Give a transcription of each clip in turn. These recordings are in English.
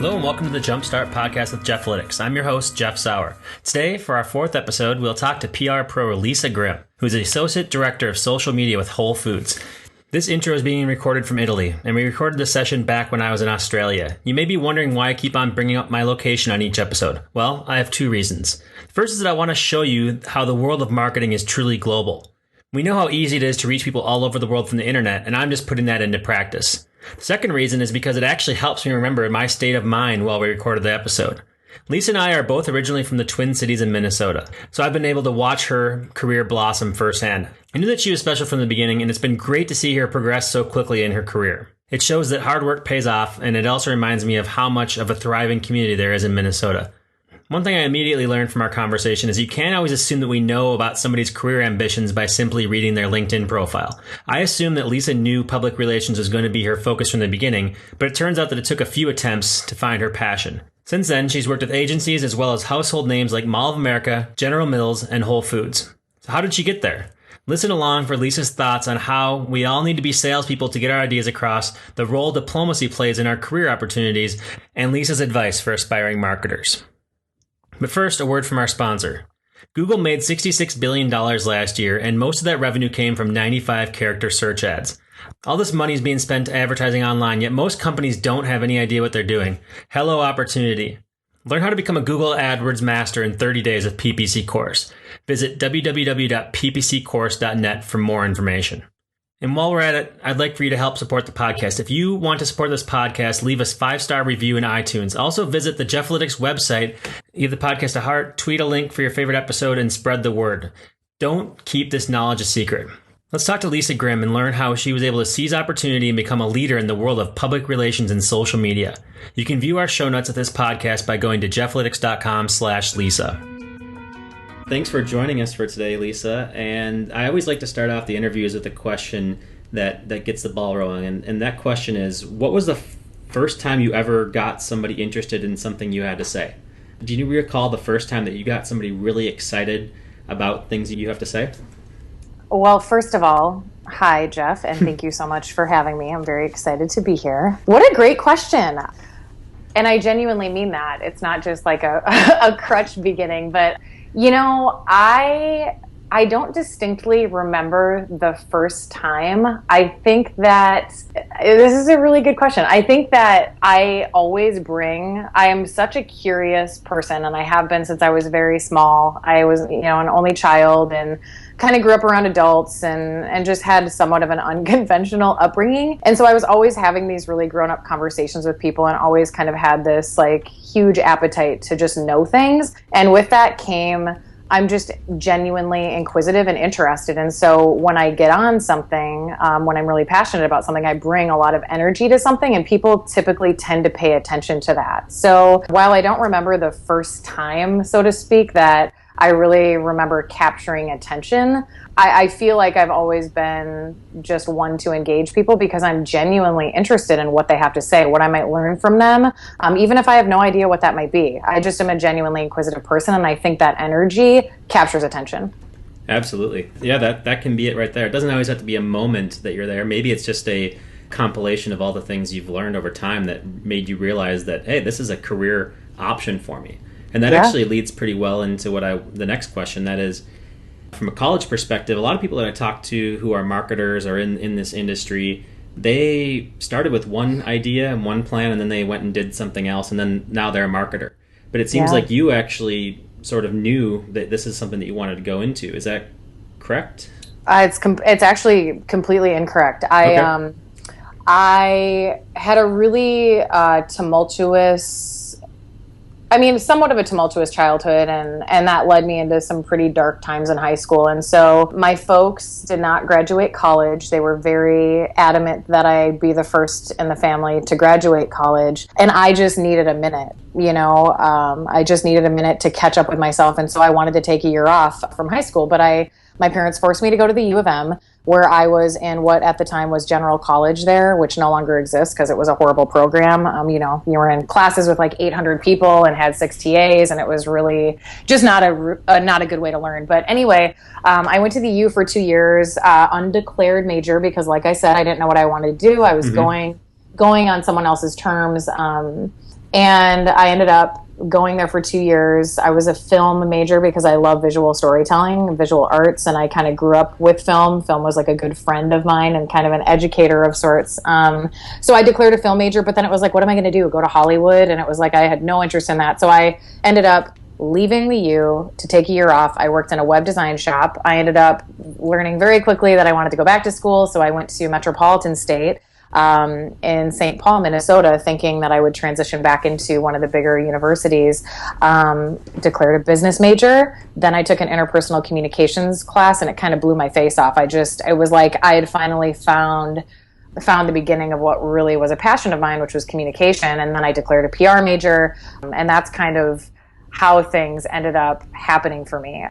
Hello and welcome to the Jumpstart podcast with Jeffalytics. I'm your host, Jeff Sauer. Today, for our fourth episode, we'll talk to PR pro Lisa Grimm, who's the Associate Director of Social Media with Whole Foods. This intro is being recorded from Italy, and we recorded this session back when I was in Australia. You may be wondering why I keep on bringing up my location on each episode. Well, I have two reasons. First is that I want to show you how the world of marketing is truly global. We know how easy it is to reach people all over the world from the internet, and I'm just putting that into practice. The second reason is because it actually helps me remember my state of mind while we recorded the episode. Lisa and I are both originally from the Twin Cities in Minnesota, so I've been able to watch her career blossom firsthand. I knew that she was special from the beginning, and it's been great to see her progress so quickly in her career. It shows that hard work pays off, and it also reminds me of how much of a thriving community there is in Minnesota. One thing I immediately learned from our conversation is you can't always assume that we know about somebody's career ambitions by simply reading their LinkedIn profile. I assumed that Lisa knew public relations was going to be her focus from the beginning, but it turns out that it took a few attempts to find her passion. Since then, she's worked with agencies as well as household names like Mall of America, General Mills, and Whole Foods. So how did she get there? Listen along for Lisa's thoughts on how we all need to be salespeople to get our ideas across, the role diplomacy plays in our career opportunities, and Lisa's advice for aspiring marketers. But first, a word from our sponsor. Google made $66 billion last year, and most of that revenue came from 95-character search ads. All this money is being spent advertising online, yet most companies don't have any idea what they're doing. Hello, opportunity. Learn how to become a Google AdWords master in 30 days with PPC Course. Visit www.ppccourse.net for more information. And while we're at it, I'd like for you to help support the podcast. If you want to support this podcast, leave us 5-star review in iTunes. Also visit the Jeffalytics website, give the podcast a heart, tweet a link for your favorite episode, and spread the word. Don't keep this knowledge a secret. Let's talk to Lisa Grimm and learn how she was able to seize opportunity and become a leader in the world of public relations and social media. You can view our show notes of this podcast by going to jeffalytics.com/Lisa. Thanks for joining us for today, Lisa. And I always like to start off the interviews with a question that gets the ball rolling. And that question is, what was the first time you ever got somebody interested in something you had to say? Do you recall the first time that you got somebody really excited about things that you have to say? Well, first of all, hi, Jeff, and thank you so much for having me. I'm very excited to be here. What a great question. And I genuinely mean that. It's not just like a crutch beginning, but you know, I don't distinctly remember the first time. I think that this is a really good question. I think that I am such a curious person, and I have been since I was very small. I was, an only child and kind of grew up around adults and just had somewhat of an unconventional upbringing. And so I was always having these really grown-up conversations with people and always kind of had this like huge appetite to just know things. And with that came, I'm just genuinely inquisitive and interested. And so when I get on something, when I'm really passionate about something, I bring a lot of energy to something, and people typically tend to pay attention to that. So while I don't remember the first time, so to speak, that I really remember capturing attention, I feel like I've always been just one to engage people because I'm genuinely interested in what they have to say, what I might learn from them, even if I have no idea what that might be. I just am a genuinely inquisitive person, and I think that energy captures attention. Absolutely. Yeah, that can be it right there. It doesn't always have to be a moment that you're there. Maybe it's just a compilation of all the things you've learned over time that made you realize that, hey, this is a career option for me. And that actually leads pretty well into the next question. That is, from a college perspective, a lot of people that I talk to who are marketers or in this industry, they started with one idea and one plan, and then they went and did something else, and then now they're a marketer. But it seems like you actually sort of knew that this is something that you wanted to go into. Is that correct? It's actually completely incorrect. I had a really somewhat of a tumultuous childhood, and that led me into some pretty dark times in high school. And so my folks did not graduate college. They were very adamant that I be the first in the family to graduate college. And I just needed a minute, I just needed a minute to catch up with myself. And so I wanted to take a year off from high school, but my parents forced me to go to the U of M, where I was in what at the time was General College there, which no longer exists because it was a horrible program. You were in classes with like 800 people and had 6 TAs, and it was really just not a good way to learn. But anyway, I went to the U for 2 years, undeclared major, because like I said, I didn't know what I wanted to do. I was going on someone else's terms. And I ended up going there for 2 years. I was a film major because I love visual storytelling and visual arts, and I kind of grew up with film. Film was like a good friend of mine and kind of an educator of sorts. So I declared a film major, but then it was like, what am I going to do? Go to Hollywood? And it was like I had no interest in that. So I ended up leaving the U to take a year off. I worked in a web design shop. I ended up learning very quickly that I wanted to go back to school, so I went to Metropolitan State in St. Paul, Minnesota, thinking that I would transition back into one of the bigger universities. Declared a business major. Then I took an interpersonal communications class, and it kind of blew my face off. It was like I had finally found the beginning of what really was a passion of mine, which was communication. And then I declared a PR major, and that's kind of how things ended up happening for me.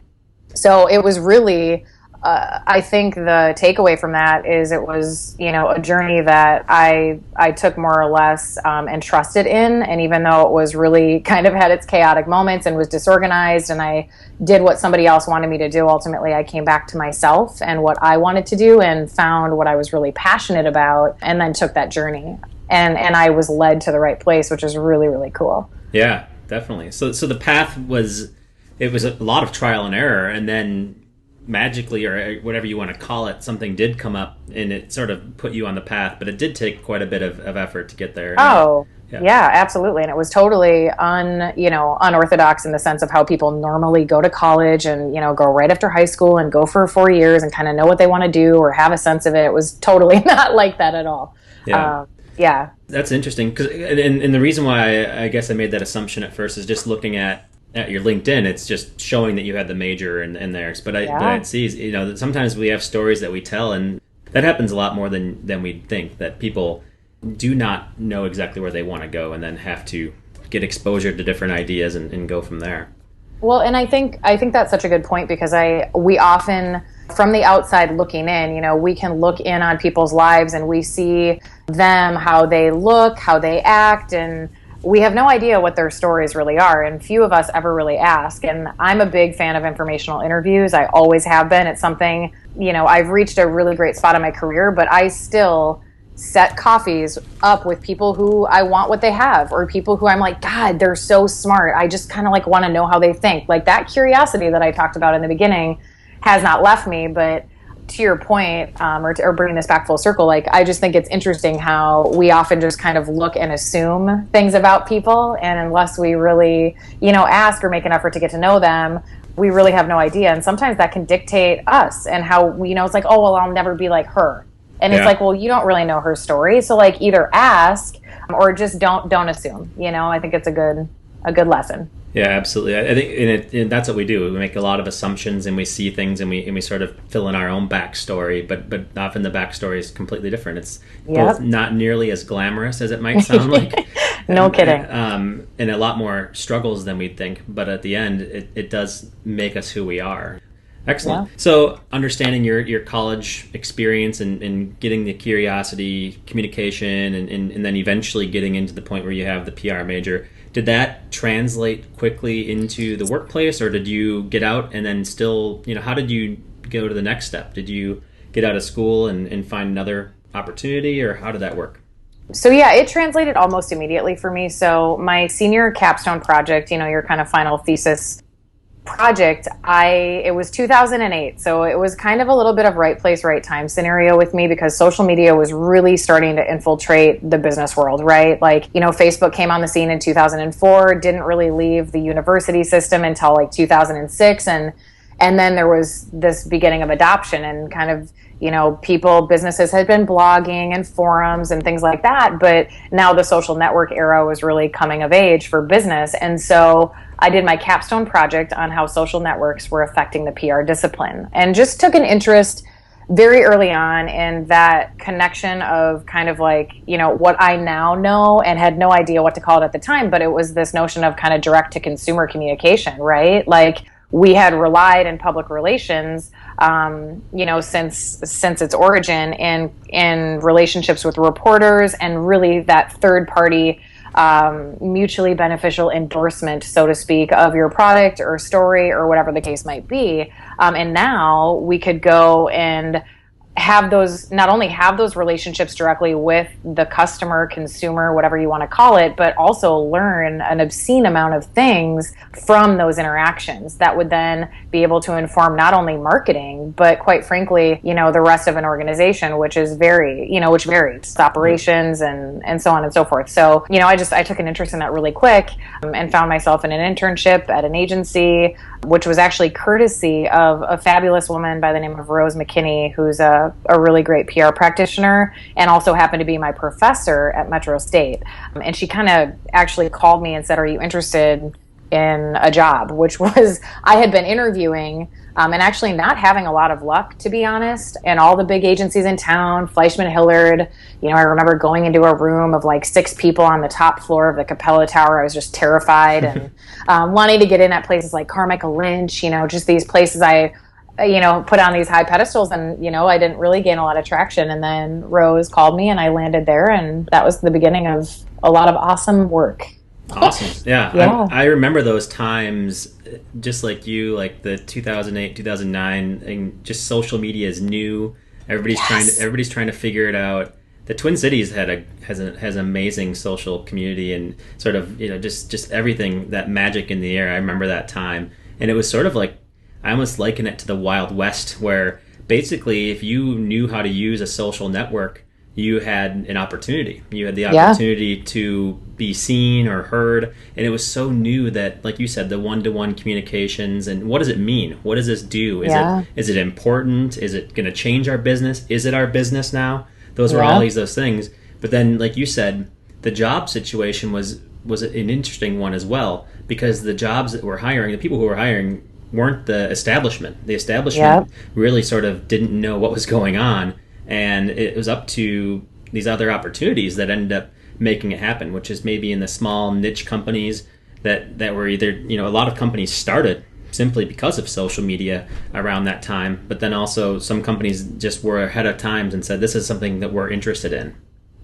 So it was really, I think the takeaway from that is it was, a journey that I took more or less and trusted in. And even though it was really kind of had its chaotic moments and was disorganized, and I did what somebody else wanted me to do, ultimately I came back to myself and what I wanted to do and found what I was really passionate about, and then took that journey. And I was led to the right place, which is really, really cool. Yeah. Definitely. So the path was a lot of trial and error, and then magically, or whatever you want to call it, something did come up and it sort of put you on the path, but it did take quite a bit of effort to get there. Oh, yeah, absolutely. And it was totally unorthodox in the sense of how people normally go to college and, go right after high school and go for 4 years and kind of know what they want to do or have a sense of it. It was totally not like that at all. Yeah. Yeah. That's interesting. And the reason why I guess I made that assumption at first is just looking at your LinkedIn, it's just showing that you had the major in there. But I see, that sometimes we have stories that we tell, and that happens a lot more than we think, that people do not know exactly where they want to go and then have to get exposure to different ideas and go from there. Well, and I think that's such a good point, because we often, from the outside looking in, we can look in on people's lives and we see them, how they look, how they act, and we have no idea what their stories really are, and few of us ever really ask. And I'm a big fan of informational interviews. I always have been. It's something, I've reached a really great spot in my career, but I still set coffees up with people who I want what they have, or people who I'm like, God, they're so smart. I just kind of like want to know how they think. Like that curiosity that I talked about in the beginning has not left me. But to your point, or bringing this back full circle, like I just think it's interesting how we often just kind of look and assume things about people, and unless we really, ask or make an effort to get to know them, we really have no idea. And sometimes that can dictate us and how, it's like, oh, well, I'll never be like her. And it's like, well, you don't really know her story. So like either ask or just don't assume, I think it's a good lesson. Yeah, absolutely. I think and that's what we do. We make a lot of assumptions and we see things and we sort of fill in our own backstory, but often the backstory is completely different. It's both not nearly as glamorous as it might sound like. No kidding. And a lot more struggles than we'd think. But at the end, it does make us who we are. Excellent. Yeah. So understanding your college experience and getting the curiosity, communication, and then eventually getting into the point where you have the PR major, did that translate quickly into the workplace, or did you get out and then still, how did you go to the next step? Did you get out of school and find another opportunity, or how did that work? So yeah, it translated almost immediately for me. So my senior capstone project, your kind of final thesis project, it was 2008. So it was kind of a little bit of right place, right time scenario with me, because social media was really starting to infiltrate the business world, right? Like, Facebook came on the scene in 2004, didn't really leave the university system until like 2006. And then there was this beginning of adoption and kind of, businesses had been blogging and forums and things like that. But now the social network era was really coming of age for business. And so I did my capstone project on how social networks were affecting the PR discipline, and just took an interest very early on in that connection of kind of like, what I now know and had no idea what to call it at the time, but it was this notion of kind of direct to consumer communication, right? Like we had relied in public relations, since its origin in relationships with reporters, and really that third party mutually beneficial endorsement, so to speak, of your product or story or whatever the case might be. And now we could go and not only have those relationships directly with the customer, consumer, whatever you want to call it, but also learn an obscene amount of things from those interactions that would then be able to inform not only marketing, but quite frankly, the rest of an organization, which varies operations and so on and so forth. So, I took an interest in that really quick, and found myself in an internship at an agency, which was actually courtesy of a fabulous woman by the name of Rose McKinney, who's a really great PR practitioner and also happened to be my professor at Metro State. And she kind of actually called me and said, "Are you interested in a job?" Which was, I had been interviewing and actually not having a lot of luck, to be honest, and all the big agencies in town, Fleischman Hillard. I remember going into a room of like 6 people on the top floor of the Capella Tower. I was just terrified and wanting to get in at places like Carmichael Lynch, just these places I put on these high pedestals, and, I didn't really gain a lot of traction. And then Rose called me and I landed there, and that was the beginning of a lot of awesome work. Awesome. Yeah. Yeah. I remember those times, just like you, like the 2008, 2009, and just social media is new. Everybody's trying to figure it out. The Twin Cities has amazing social community and sort of, just everything, that magic in the air. I remember that time. And it was sort of like, I almost liken it to the Wild West, where basically if you knew how to use a social network, you had an opportunity. You had the opportunity to be seen or heard. And it was so new that, like you said, the one-to-one communications, and what does it mean? What does this do? Is it important? Is it going to change our business? Is it our business now? Those were all those things. But then, like you said, the job situation was an interesting one as well, because the jobs that were hiring, the people who were hiring, weren't the establishment. The establishment really sort of didn't know what was going on, and it was up to these other opportunities that ended up making it happen, which is maybe in the small niche companies that were either, a lot of companies started simply because of social media around that time, but then also some companies just were ahead of times and said, this is something that we're interested in.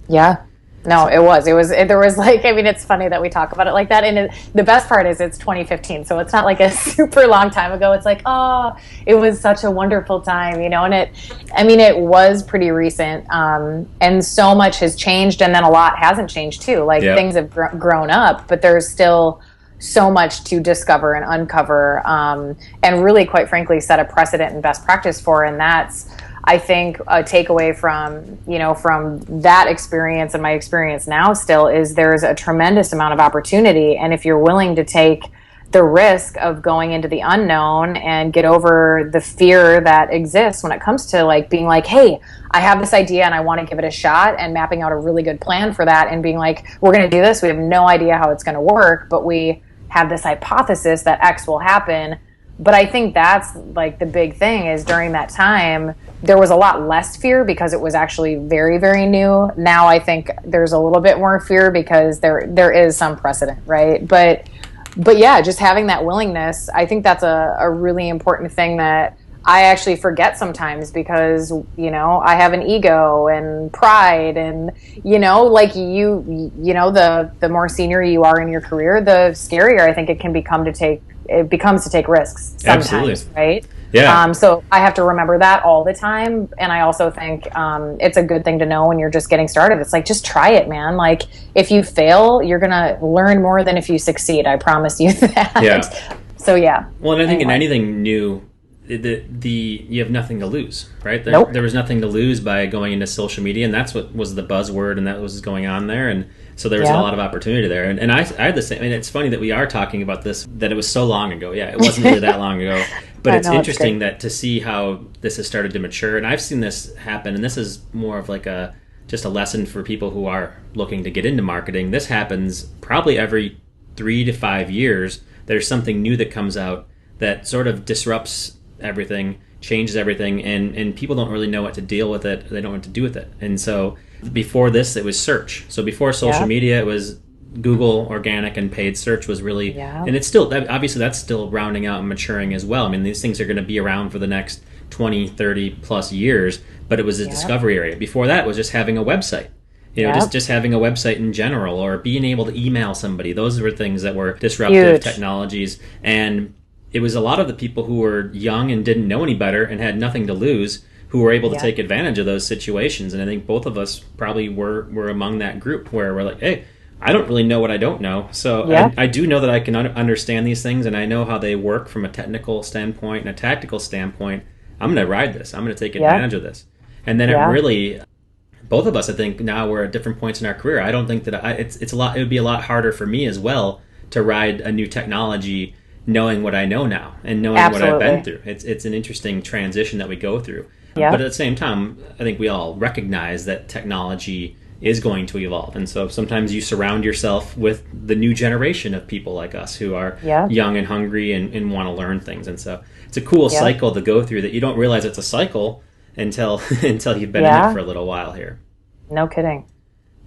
Yeah. No, there was like, it's funny that we talk about it like that. And the best part is it's 2015. So it's not like a super long time ago. It's like, oh, it was such a wonderful time, and it was pretty recent. And so much has changed, and then a lot hasn't changed too. Like things have grown up, but there's still so much to discover and uncover, and really, quite frankly, set a precedent and best practice for. And that's, I think, a takeaway from that experience and my experience now still is there's a tremendous amount of opportunity. And if you're willing to take the risk of going into the unknown and get over the fear that exists when it comes to like being like, hey, I have this idea and I want to give it a shot, and mapping out a really good plan for that and being like, we're going to do this. We have no idea how it's going to work, but we have this hypothesis that X will happen. But I think that's like the big thing is during that time, there was a lot less fear because it was actually very, very new. Now I think there's a little bit more fear because there is some precedent, right? But yeah, just having that willingness, I think that's a really important thing that I actually forget sometimes because, I have an ego and pride and, like the more senior you are in your career, the scarier I think it becomes to take risks sometimes. Absolutely. Right? Yeah. So I have to remember that all the time. And I also think it's a good thing to know when you're just getting started. It's like, just try it, man. Like, if you fail, you're going to learn more than if you succeed. I promise you that. Yeah. So, yeah. Well, and I think in anything new, you have nothing to lose, right? Nope. There was nothing to lose by going into social media, and that's what was the buzzword, and that was going on there. And so there was a lot of opportunity there. And I had the same, and it's funny that we are talking about this, that it was so long ago. Yeah, it wasn't really that long ago. But it's interesting that to see how this has started to mature. And I've seen this happen, and this is more of like just a lesson for people who are looking to get into marketing. This happens probably every 3 to 5 years. There's something new that comes out that sort of disrupts everything, changes everything, and people don't really know what to deal with it. They don't know what to do with it. And so before this, it was search. So before social media, it was Google, organic, and paid search was really, and it's still, obviously that's still rounding out and maturing as well. I mean, these things are going to be around for the next 20, 30 plus years, but it was a discovery area. Before that, it was just having a website. Just having a website in general, or being able to email somebody. Those were things that were disruptive technologies. And it was a lot of the people who were young and didn't know any better and had nothing to lose who were able to take advantage of those situations. And I think both of us probably were among that group where we're like, hey, I don't really know what I don't know. So I do know that I can understand these things, and I know how they work from a technical standpoint and a tactical standpoint. I'm going to ride this. I'm going to take advantage of this. And then it really, both of us, I think now we're at different points in our career. I don't think that it's a lot. It would be a lot harder for me as well to ride a new technology, knowing what I know now and knowing what I've been through. It's an interesting transition that we go through. But at the same time, I think we all recognize that technology is going to evolve. And so sometimes you surround yourself with the new generation of people like us who are young and hungry and want to learn things. And so it's a cool cycle to go through that you don't realize it's a cycle until you've been in it for a little while here. No kidding.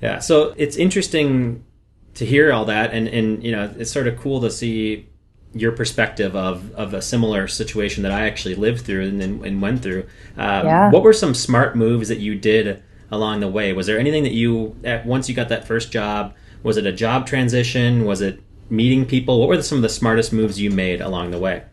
Yeah. So it's interesting to hear all that. And you know, it's sort of cool to see your perspective of a similar situation that I actually lived through and went through. What were some smart moves that you did along the way? Was there anything that once you got that first job, was it a job transition? Was it meeting people? What were some of the smartest moves you made along the way?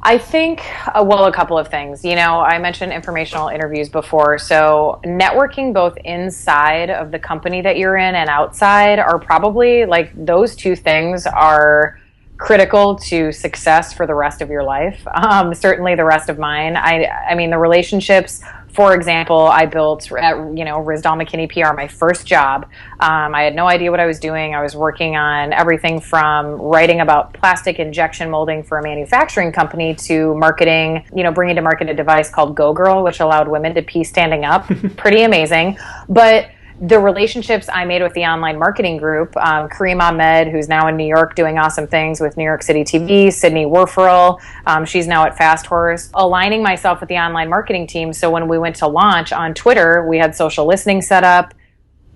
I think, a couple of things. You know, I mentioned informational interviews before. So networking both inside of the company that you're in and outside are probably, like, those two things are critical to success for the rest of your life. Certainly the rest of mine. I mean, the relationships, for example, I built at, Rizdal McKinney PR, my first job. I had no idea what I was doing. I was working on everything from writing about plastic injection molding for a manufacturing company to marketing, bringing to market a device called Go Girl, which allowed women to pee standing up. Pretty amazing. But the relationships I made with the online marketing group, Kareem Ahmed, who's now in New York doing awesome things with New York City TV, Sydney Werferl, she's now at Fast Horse, aligning myself with the online marketing team. So when we went to launch on Twitter, we had social listening set up.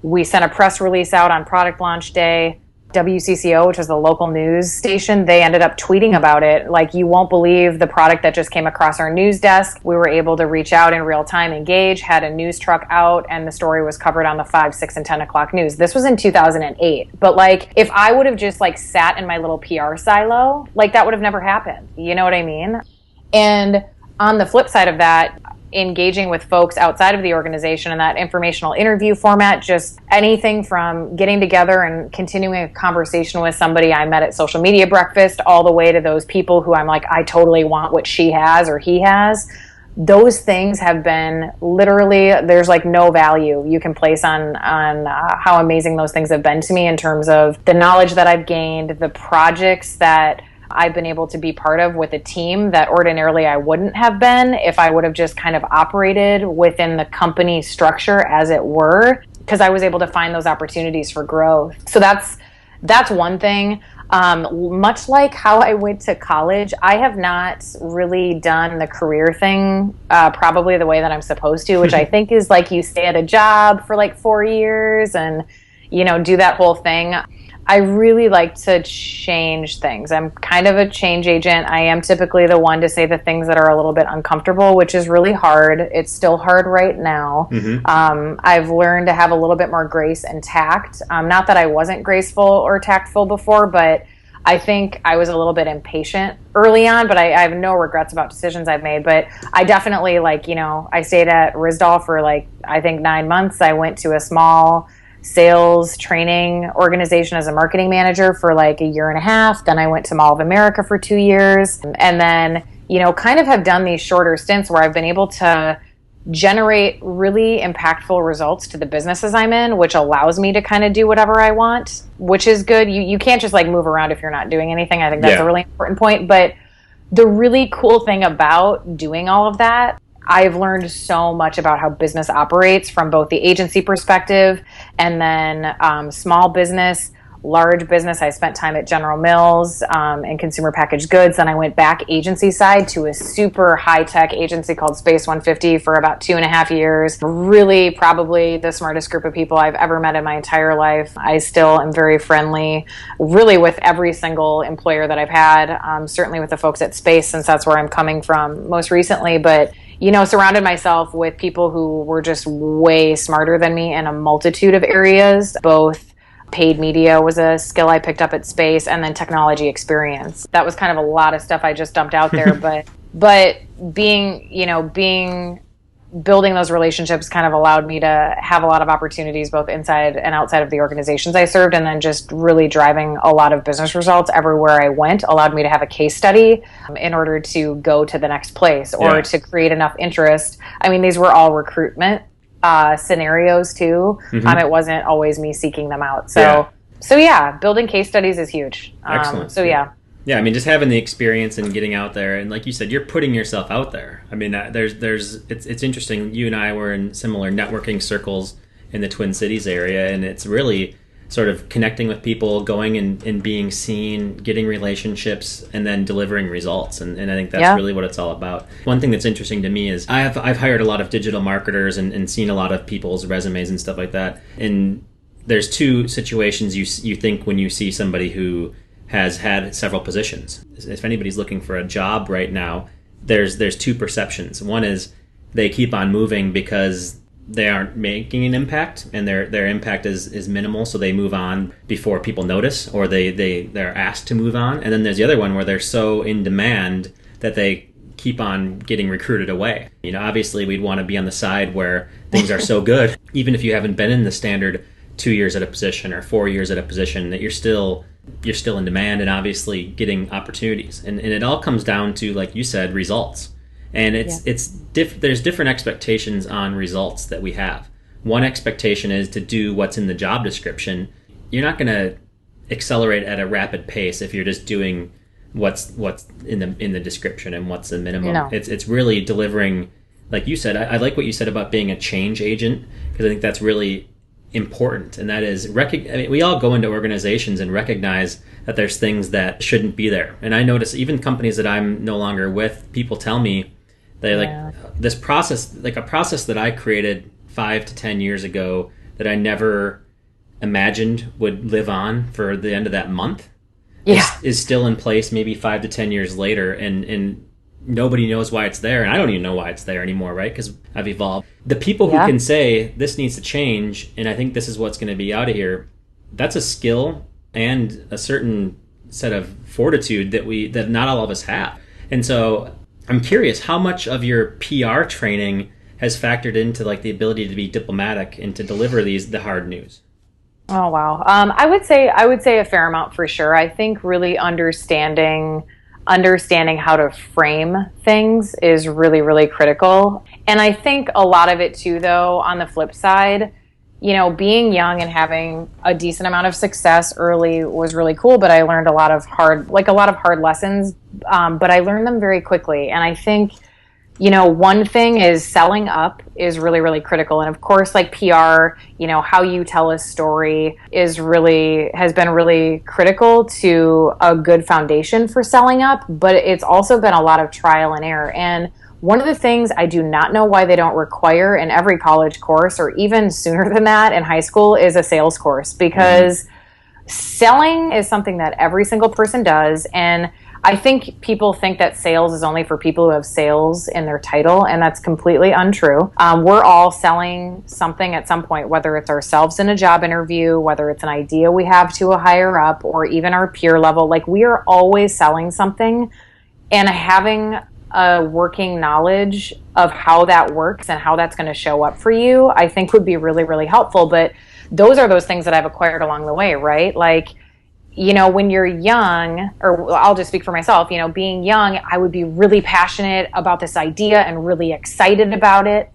We sent a press release out on product launch day. WCCO, which is the local news station, they ended up tweeting about it. Like, you won't believe the product that just came across our news desk. We were able to reach out in real time, engage, had a news truck out, and the story was covered on the 5, 6, and 10 o'clock news. This was in 2008. But, like, if I would have just, like, sat in my little PR silo, like, that would have never happened. You know what I mean? And on the flip side of that, engaging with folks outside of the organization in that informational interview format, just anything from getting together and continuing a conversation with somebody I met at social media breakfast all the way to those people who I'm like, I totally want what she has or he has. Those things have been literally, there's like no value you can place on how amazing those things have been to me in terms of the knowledge that I've gained, the projects that I've been able to be part of with a team that ordinarily I wouldn't have been if I would have just kind of operated within the company structure, as it were, because I was able to find those opportunities for growth. So that's one thing. Much like how I went to college, I have not really done the career thing probably the way that I'm supposed to, which I think is like you stay at a job for like 4 years and, do that whole thing. I really like to change things. I'm kind of a change agent. I am typically the one to say the things that are a little bit uncomfortable, which is really hard. It's still hard right now. Mm-hmm. I've learned to have a little bit more grace and tact. Not that I wasn't graceful or tactful before, but I think I was a little bit impatient early on, but I have no regrets about decisions I've made. But I definitely, I stayed at Rizdal for I think 9 months. I went to a small sales training organization as a marketing manager for a year and a half. Then I went to Mall of America for 2 years. And then, kind of have done these shorter stints where I've been able to generate really impactful results to the businesses I'm in, which allows me to kind of do whatever I want, which is good. You can't just move around if you're not doing anything. I think that's a really important point. But the really cool thing about doing all of that, I've learned so much about how business operates from both the agency perspective and then small business, large business. I spent time at General Mills and consumer packaged goods. Then I went back agency side to a super high-tech agency called Space 150 for about 2.5 years. Really probably the smartest group of people I've ever met in my entire life. I still am very friendly, really with every single employer that I've had, certainly with the folks at Space since that's where I'm coming from most recently. But surrounded myself with people who were just way smarter than me in a multitude of areas. Both paid media was a skill I picked up at Space, and then technology experience. That was kind of a lot of stuff I just dumped out there, but being building those relationships kind of allowed me to have a lot of opportunities both inside and outside of the organizations I served, and then just really driving a lot of business results everywhere I went allowed me to have a case study in order to go to the next place or to create enough interest. I mean, these were all recruitment scenarios too. It wasn't always me seeking them out. So building case studies is huge. Excellent. Yeah, I mean, just having the experience and getting out there, and like you said, you're putting yourself out there. I mean, it's interesting. You and I were in similar networking circles in the Twin Cities area, and it's really sort of connecting with people, going and being seen, getting relationships, and then delivering results. And I think that's really what it's all about. One thing that's interesting to me is I've hired a lot of digital marketers and seen a lot of people's resumes and stuff like that. And there's two situations you think when you see somebody who has had several positions. If anybody's looking for a job right now, there's two perceptions. One is they keep on moving because they aren't making an impact, and their impact is minimal, so they move on before people notice, or they're asked to move on. And then there's the other one where they're so in demand that they keep on getting recruited away. You know, obviously we'd want to be on the side where things are so good, even if you haven't been in the standard 2 years at a position or 4 years at a position, that you're still in demand and obviously getting opportunities. And it all comes down to, like you said, results. And there's different expectations on results that we have. One expectation is to do what's in the job description. You're not going to accelerate at a rapid pace if you're just doing what's in the description and what's the minimum. No. It's really delivering, like you said. I like what you said about being a change agent, because I think that's really important, and that is we all go into organizations and recognize that there's things that shouldn't be there. And I notice even companies that I'm no longer with, people tell me they this process, like a process that I created 5 to 10 years ago that I never imagined would live on for the end of that month is still in place maybe 5 to 10 years later, and nobody knows why it's there, and I don't even know why it's there anymore, right? Because I've evolved. The people who can say this needs to change, and I think this is what's going to be out of here, that's a skill and a certain set of fortitude that not all of us have. And so I'm curious, how much of your PR training has factored into like the ability to be diplomatic and to deliver the hard news? Oh wow, I would say a fair amount for sure. I think really understanding how to frame things is really, really critical. And I think a lot of it too, though, on the flip side, you know, being young and having a decent amount of success early was really cool, but I learned a lot of hard lessons, but I learned them very quickly. And I think, you know, one thing is selling up is really, really critical. And of course, like PR, you know, how you tell a story has been really critical to a good foundation for selling up, but it's also been a lot of trial and error. And one of the things I do not know why they don't require in every college course, or even sooner than that in high school, is a sales course, because selling is something that every single person does. And I think people think that sales is only for people who have sales in their title, and that's completely untrue. We're all selling something at some point, whether it's ourselves in a job interview, whether it's an idea we have to a higher up, or even our peer level. Like, we are always selling something, and having a working knowledge of how that works and how that's going to show up for you, I think would be really, really helpful. But those are those things that I've acquired along the way, right? Like, you know, when you're young, or I'll just speak for myself, you know, being young, I would be really passionate about this idea and really excited about it.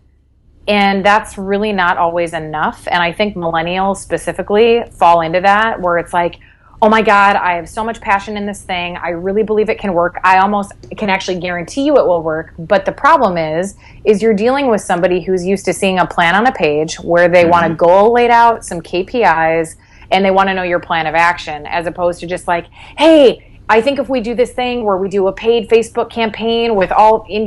And that's really not always enough. And I think millennials specifically fall into that, where it's like, oh my God, I have so much passion in this thing. I really believe it can work. I almost can actually guarantee you it will work. But the problem is you're dealing with somebody who's used to seeing a plan on a page where they want a goal laid out, some KPIs, and they want to know your plan of action, as opposed to just like, hey, I think if we do this thing where we do a paid Facebook campaign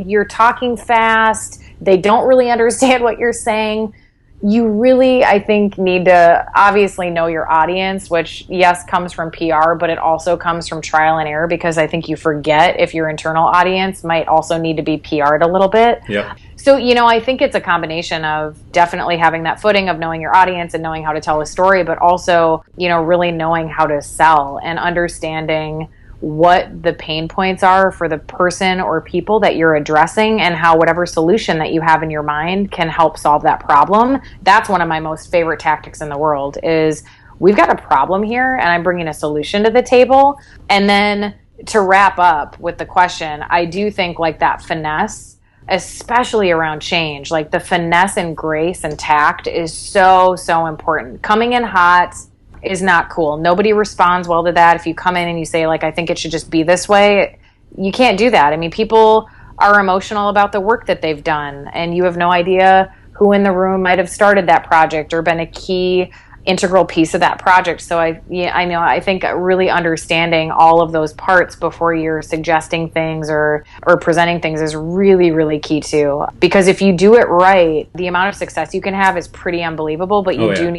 you're talking fast, they don't really understand what you're saying. You really, I think, need to obviously know your audience, which, yes, comes from PR, but it also comes from trial and error, because I think you forget if your internal audience might also need to be PR'd a little bit. Yeah. So, you know, I think it's a combination of definitely having that footing of knowing your audience and knowing how to tell a story, but also, you know, really knowing how to sell and understanding what the pain points are for the person or people that you're addressing, and how whatever solution that you have in your mind can help solve that problem. That's one of my most favorite tactics in the world is we've got a problem here and I'm bringing a solution to the table. And then to wrap up with the question, I do think like that finesse, especially around change, like the finesse and grace and tact is so, so important. Coming in hot is not cool. Nobody responds well to that. If you come in and you say like, I think it should just be this way, you can't do that. I mean, people are emotional about the work that they've done, and you have no idea who in the room might have started that project or been a key integral piece of that project. So I think really understanding all of those parts before you're suggesting things or presenting things is really, really key too. Because if you do it right, the amount of success you can have is pretty unbelievable, but you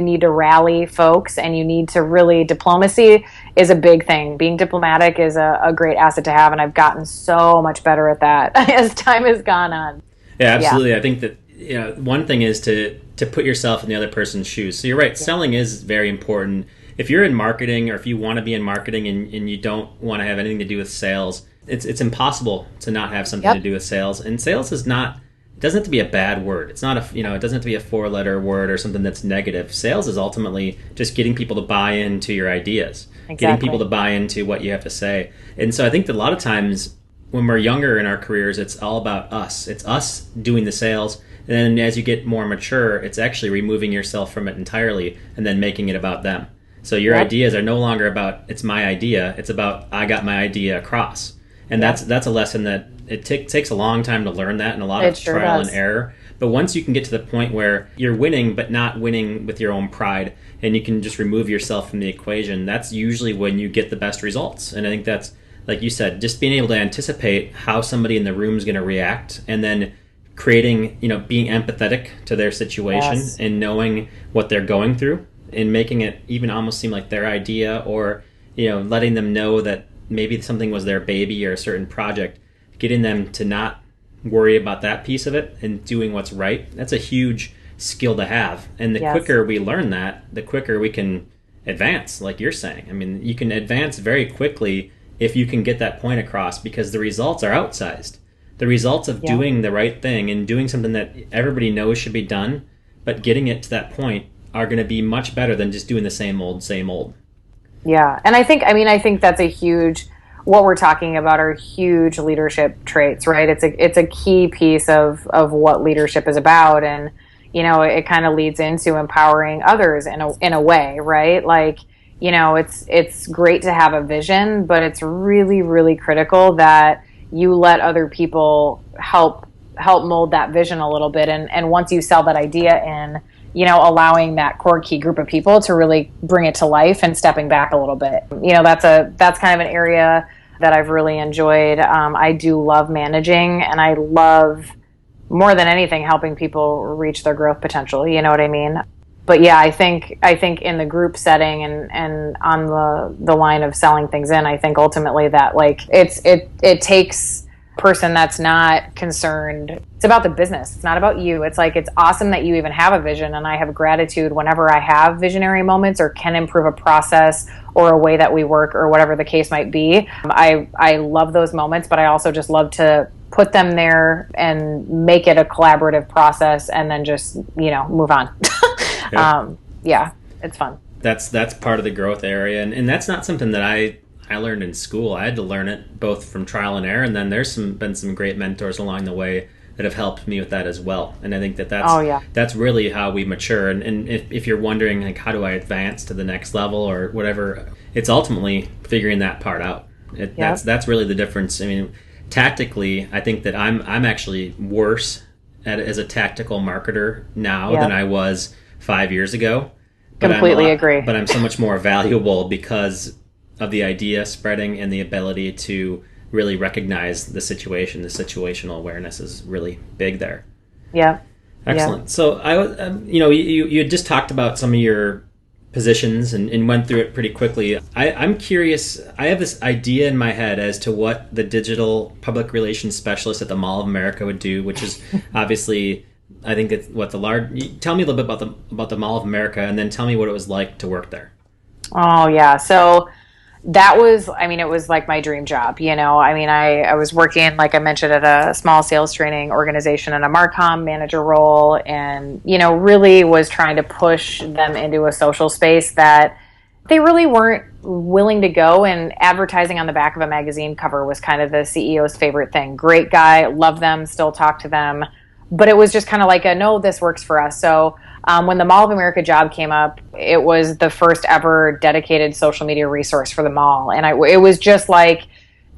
need to rally folks, and you need to really, diplomacy is a big thing. Being diplomatic is a great asset to have, and I've gotten so much better at that as time has gone on. Yeah, absolutely. Yeah. I think that one thing is to put yourself in the other person's shoes. So you're right, selling is very important. If you're in marketing, or if you want to be in marketing and you don't want to have anything to do with sales, it's impossible to not have something to do with sales. And sales is not, it doesn't have to be a bad word. It's not it doesn't have to be a 4-letter word or something that's negative. Sales is ultimately just getting people to buy into your ideas, getting people to buy into what you have to say. And so I think that a lot of times when we're younger in our careers, it's all about us. It's us doing the sales. And then as you get more mature, it's actually removing yourself from it entirely and then making it about them. So your ideas are no longer about, it's my idea. It's about, I got my idea across. And that's a lesson that it takes a long time to learn that, and a lot of trial and error. But once you can get to the point where you're winning, but not winning with your own pride, and you can just remove yourself from the equation, that's usually when you get the best results. And I think that's, like you said, just being able to anticipate how somebody in the room is going to react, and then creating, being empathetic to their situation and knowing what they're going through, and making it even almost seem like their idea, or, letting them know that maybe something was their baby or a certain project, getting them to not worry about that piece of it and doing what's right. That's a huge skill to have. And the quicker we learn that, the quicker we can advance, like you're saying. I mean, you can advance very quickly if you can get that point across, because the results are outsized. The results of doing the right thing and doing something that everybody knows should be done, but getting it to that point, are going to be much better than just doing the same old. Yeah. And I think that's a huge, what we're talking about are huge leadership traits, right? It's a key piece of what leadership is about. And, it kind of leads into empowering others in a way, right? Like, it's great to have a vision, but it's really, really critical that you let other people help mold that vision a little bit. And once you sell that idea in, allowing that core key group of people to really bring it to life and stepping back a little bit. That's kind of an area that I've really enjoyed. I do love managing, and I love, more than anything, helping people reach their growth potential. You know what I mean? But yeah, I think in the group setting and on the line of selling things in, I think ultimately that like it takes a person that's not concerned. It's about the business. It's not about you. It's like, it's awesome that you even have a vision, and I have gratitude whenever I have visionary moments or can improve a process or a way that we work or whatever the case might be. I love those moments, but I also just love to put them there and make it a collaborative process, and then just, move on. It's fun. That's part of the growth area, and that's not something that I learned in school. I had to learn it both from trial and error, and then there's been some great mentors along the way that have helped me with that as well. And I think that's really how we mature. And if you're wondering, like, how do I advance to the next level or whatever, it's ultimately figuring that part out. That's really the difference. I mean, tactically, I think that I'm actually worse as a tactical marketer now than I was 5 years ago. Completely agree. But I'm so much more valuable because of the idea spreading and the ability to really recognize the situation. The situational awareness is really big there. Yeah. Excellent. Yeah. So you had just talked about some of your positions and went through it pretty quickly. I'm curious. I have this idea in my head as to what the digital public relations specialist at the Mall of America would do, which is obviously, I think it's what tell me a little bit about the Mall of America, and then tell me what it was like to work there. Oh yeah. So that was, I mean, it was like my dream job, you know. I mean, I was working, like I mentioned, at a small sales training organization in a Marcom manager role, and, you know, really was trying to push them into a social space that they really weren't willing to go. And advertising on the back of a magazine cover was kind of the CEO's favorite thing. Great guy, love them, still talk to them. But it was just kind of like no, this works for us. So when the Mall of America job came up, it was the first ever dedicated social media resource for the mall. And it was just like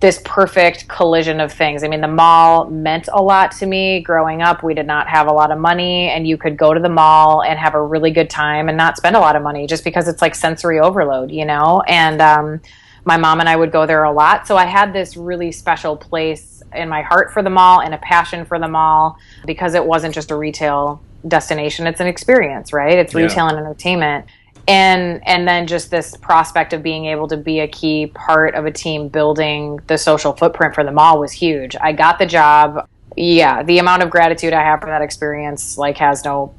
this perfect collision of things. I mean, the mall meant a lot to me. Growing up, we did not have a lot of money, and you could go to the mall and have a really good time and not spend a lot of money just because it's like sensory overload, you know? And my mom and I would go there a lot. So I had this really special place in my heart for the mall and a passion for the mall because it wasn't just a retail destination. It's an experience, right? It's retail and entertainment. And then just this prospect of being able to be a key part of a team building the social footprint for the mall was huge. I got the job. Yeah, the amount of gratitude I have for that experience like has no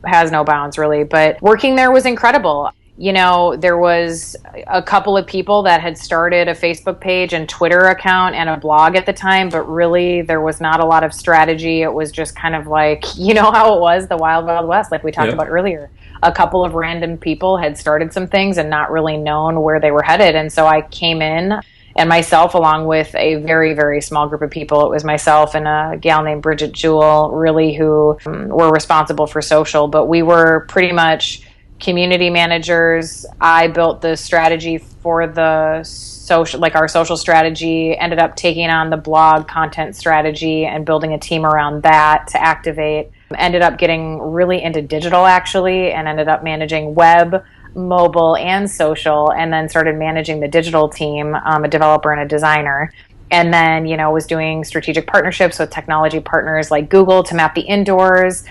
bounds, really. But working there was incredible. You know, there was a couple of people that had started a Facebook page and Twitter account and a blog at the time, but really there was not a lot of strategy. It was just kind of like, you know how it was, the Wild Wild West, like we talked about earlier. A couple of random people had started some things and not really known where they were headed. And so I came in, and myself, along with a very, very small group of people, it was myself and a gal named Bridget Jewell, really, who were responsible for social. But we were pretty much community managers. I built the strategy for the social, like our social strategy, ended up taking on the blog content strategy and building a team around that to activate. Ended up getting really into digital, actually, and ended up managing web, mobile, and social, and then started managing the digital team, a developer and a designer. And then, you know, was doing strategic partnerships with technology partners like Google to map the indoors,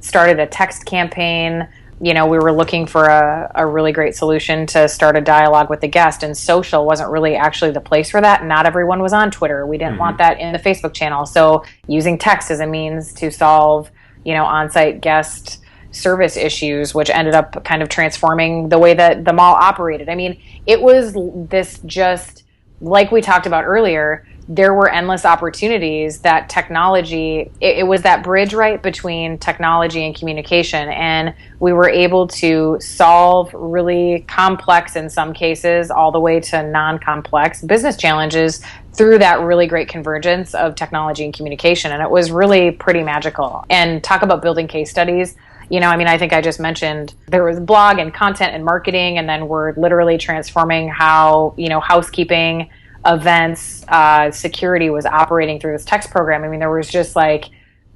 started a text campaign. You know, we were looking for a really great solution to start a dialogue with the guest, and social wasn't really actually the place for that. Not everyone was on Twitter. We didn't want that in the Facebook channel. So using text as a means to solve, you know, on-site guest service issues, which ended up kind of transforming the way that the mall operated. I mean, it was this, just like we talked about earlier, there were endless opportunities that technology, it was that bridge, right, between technology and communication. And we were able to solve really complex, in some cases, all the way to non-complex business challenges through that really great convergence of technology and communication. And it was really pretty magical. And talk about building case studies. You know, I mean, I think I just mentioned there was blog and content and marketing, and then we're literally transforming how, you know, housekeeping, events, security was operating through this text program. I mean, there was just like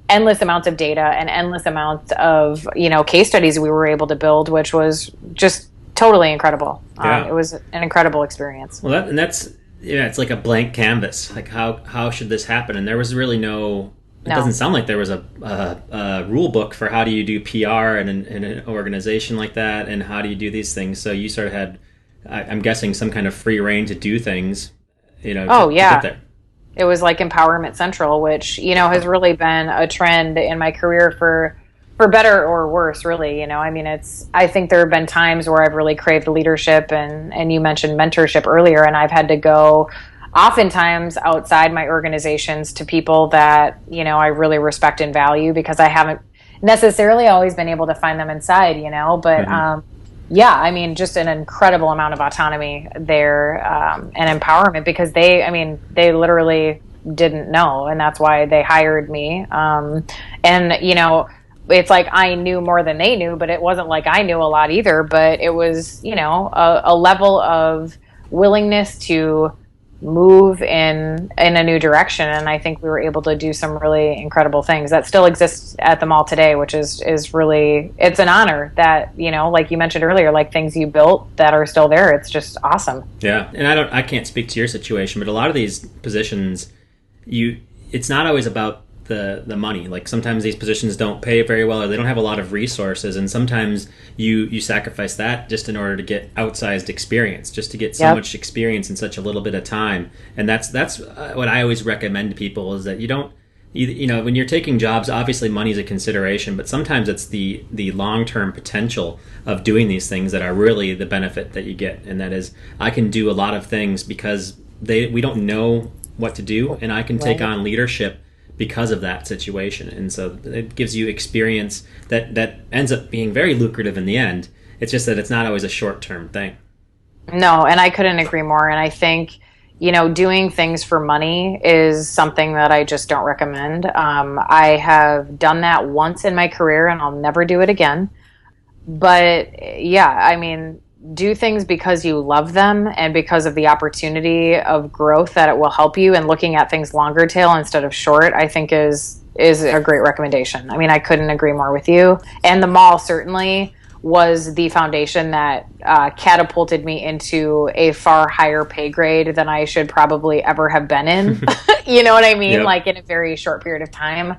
endless amounts of data and endless amounts of, you know, case studies we were able to build, which was just totally incredible. It was an incredible experience. Well, that's it's like a blank canvas. Like how should this happen? And there was really no. It doesn't sound like there was a rule book for how do you do PR in an organization like that, and how do you do these things. So you sort of had, I'm guessing, some kind of free reign to do things. You know, to get there. It was like Empowerment Central, which, you know, has really been a trend in my career for better or worse, really. You know, I mean, I think there have been times where I've really craved leadership, and you mentioned mentorship earlier, and I've had to go oftentimes outside my organizations to people that, you know, I really respect and value, because I haven't necessarily always been able to find them inside, you know, but yeah, I mean, just an incredible amount of autonomy there, and empowerment, because they literally didn't know, and that's why they hired me. And, you know, it's like I knew more than they knew, but it wasn't like I knew a lot either, but it was, you know, a level of willingness to move in a new direction. And I think we were able to do some really incredible things that still exist at the mall today, which is really, it's an honor that, you know, like you mentioned earlier, like things you built that are still there. It's just awesome. Yeah. And I can't speak to your situation, but a lot of these positions, it's not always about the money. Like sometimes these positions don't pay very well, or they don't have a lot of resources, and sometimes you sacrifice that just in order to get outsized experience, just to get so much experience in such a little bit of time. And that's what I always recommend to people, is that you don't when you're taking jobs, obviously money is a consideration, but sometimes it's the long-term potential of doing these things that are really the benefit that you get. And that is, I can do a lot of things because we don't know what to do, and I can take on leadership because of that situation. And so it gives you experience that ends up being very lucrative in the end. It's just that it's not always a short-term thing. No, and I couldn't agree more. And I think, doing things for money is something that I just don't recommend. I have done that once in my career, and I'll never do it again. But yeah, I mean, do things because you love them and because of the opportunity of growth that it will help you, and looking at things longer tail instead of short, I think is a great recommendation. I mean, I couldn't agree more with you. And the mall certainly was the foundation that catapulted me into a far higher pay grade than I should probably ever have been in. You know what I mean? Yep. Like in a very short period of time,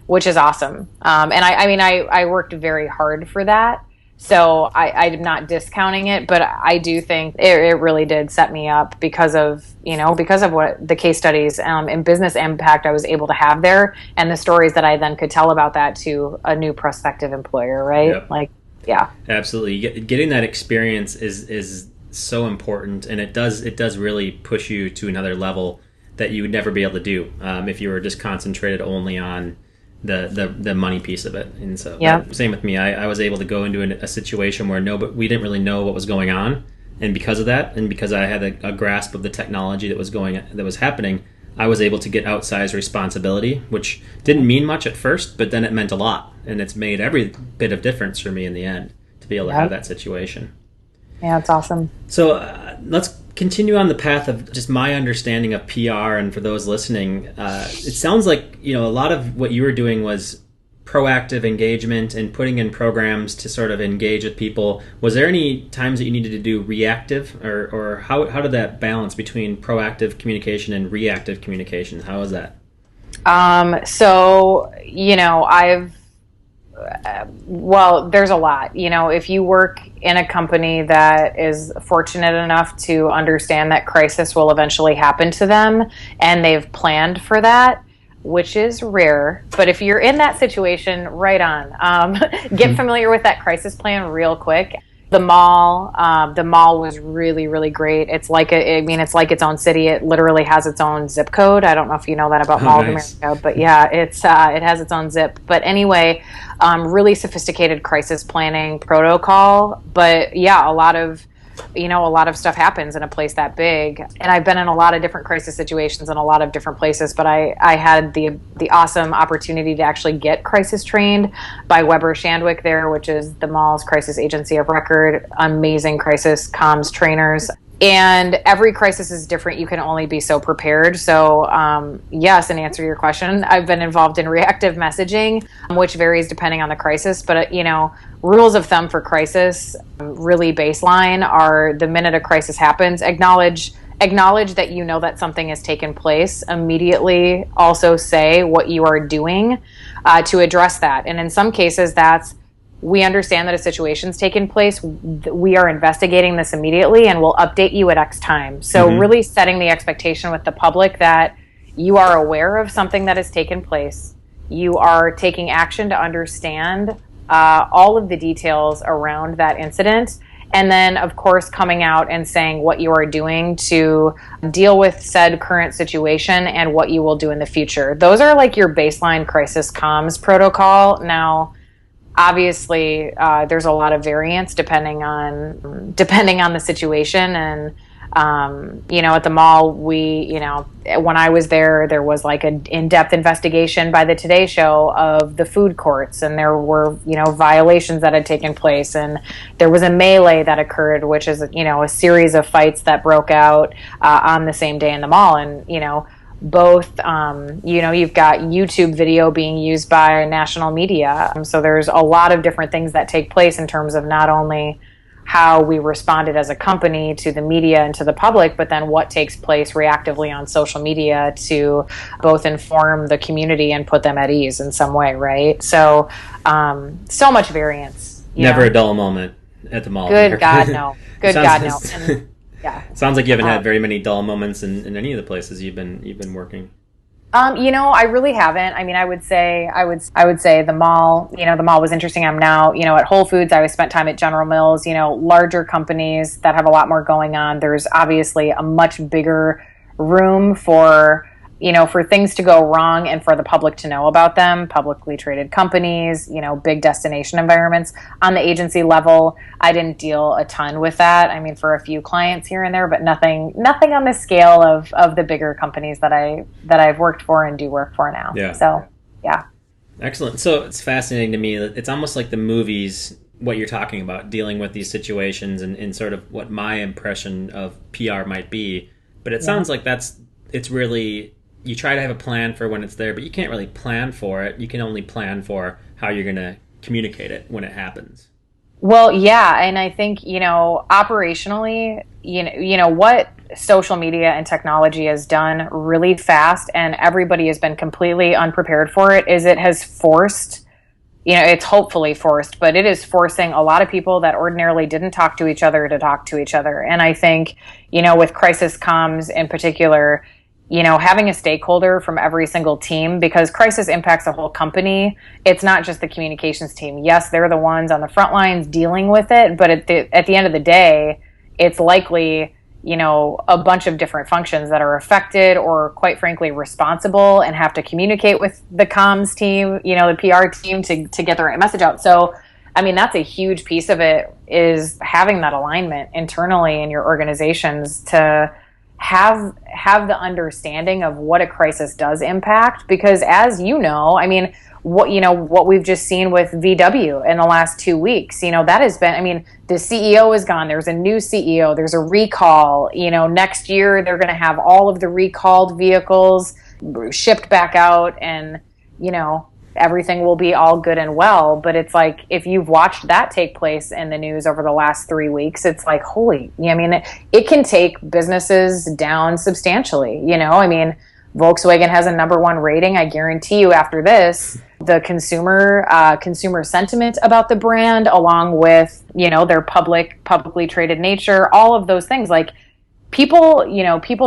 which is awesome. And I worked very hard for that. So I'm not discounting it, but I do think it really did set me up because of what the case studies and business impact I was able to have there, and the stories that I then could tell about that to a new prospective employer, right? Yep. Like, yeah. Absolutely. Getting that experience is so important, and it does really push you to another level that you would never be able to do if you were just concentrated only on the money piece of it. And so same with me. I was able to go into a situation where we didn't really know what was going on, and because of that, and because I had a grasp of the technology that was happening, I was able to get outsized responsibility, which didn't mean much at first, but then it meant a lot, and it's made every bit of difference for me in the end to be able to have that situation. Yeah, it's awesome. So let's continue on the path of just my understanding of PR. And for those listening, it sounds like a lot of what you were doing was proactive engagement and putting in programs to sort of engage with people. Was there any times that you needed to do reactive, or how did that balance between proactive communication and reactive communication? How was that? So there's a lot. If you work in a company that is fortunate enough to understand that crisis will eventually happen to them, and they've planned for that, which is rare, but if you're in that situation, right on. Get familiar with that crisis plan real quick. The mall was really, really great. It's like it's like its own city. It literally has its own zip code. I don't know if you know that about Mall of America, but yeah, it has its own zip. But anyway, really sophisticated crisis planning protocol. But yeah, a lot of stuff happens in a place that big. And I've been in a lot of different crisis situations in a lot of different places, but I had the awesome opportunity to actually get crisis trained by Weber Shandwick there, which is the mall's crisis agency of record. Amazing crisis comms trainers. And every crisis is different. You can only be so prepared. So yes, in answer to your question, I've been involved in reactive messaging, which varies depending on the crisis. But, rules of thumb for crisis, really baseline, are the minute a crisis happens, acknowledge that you know that something has taken place. Immediately also say what you are doing to address that. And in some cases, we understand that a situation's taken place. We are investigating this immediately, and we'll update you at X time. So really setting the expectation with the public that you are aware of something that has taken place. You are taking action to understand all of the details around that incident. And then, of course, coming out and saying what you are doing to deal with said current situation and what you will do in the future. Those are like your baseline crisis comms protocol. Now, obviously, there's a lot of variance depending on the situation. And at the mall, when I was there was like an in-depth investigation by the Today Show of the food courts, and there were violations that had taken place, and there was a melee that occurred, which is a series of fights that broke out on the same day in the mall. And both you've got YouTube video being used by national media, so there's a lot of different things that take place in terms of not only how we responded as a company to the media and to the public, but then what takes place reactively on social media to both inform the community and put them at ease in some way, right? So so much variance. Never a dull moment at the mall. Good God, no. Good God, no. And, yeah. Sounds like you haven't had very many dull moments in any of the places you've been working. I really haven't. I mean, I would say the mall, the mall was interesting. I'm now, at Whole Foods. I spent time at General Mills, larger companies that have a lot more going on. There's obviously a much bigger room for things to go wrong and for the public to know about them. Publicly traded companies, big destination environments. On the agency level, I didn't deal a ton with that. I mean, for a few clients here and there, but nothing on the scale of the bigger companies that I've worked for and do work for now. Yeah. So, yeah. Excellent. So it's fascinating to me that it's almost like the movies, what you're talking about, dealing with these situations and sort of what my impression of PR might be. But it sounds like it's really, you try to have a plan for when it's there, but you can't really plan for it. You can only plan for how you're going to communicate it when it happens. Well, yeah. And I think, operationally, what social media and technology has done really fast, and everybody has been completely unprepared for it, is it has forced, it's hopefully forced, but it is forcing a lot of people that ordinarily didn't talk to each other to talk to each other. And I think, with crisis comms in particular, having a stakeholder from every single team, because crisis impacts the whole company. It's not just the communications team. Yes, they're the ones on the front lines dealing with it, but at the end of the day, it's likely, a bunch of different functions that are affected or, quite frankly, responsible and have to communicate with the comms team, the PR team to get the right message out. So, I mean, that's a huge piece of it, is having that alignment internally in your organizations to have the understanding of what a crisis does impact. Because as I mean, what we've just seen with VW in the last 2 weeks, that has been, I mean, the CEO is gone. There's a new CEO. There's a recall. Next year they're going to have all of the recalled vehicles shipped back out, and, everything will be all good and well. But it's like, if you've watched that take place in the news over the last 3 weeks, it's like, holy, I mean, it can take businesses down substantially. I mean, Volkswagen has a #1 rating. I guarantee you after this, the consumer sentiment about the brand, along with, their publicly traded nature, all of those things, like people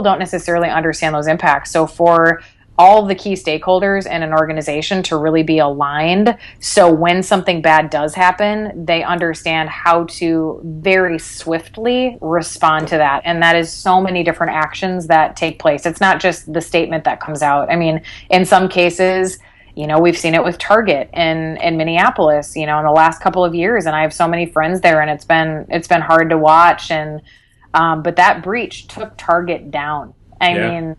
don't necessarily understand those impacts. So for all the key stakeholders in an organization to really be aligned, so when something bad does happen, they understand how to very swiftly respond to that. And that is so many different actions that take place. It's not just the statement that comes out. I mean, in some cases, we've seen it with Target in Minneapolis, in the last couple of years, and I have so many friends there, and it's been hard to watch. And but that breach took Target down. I mean,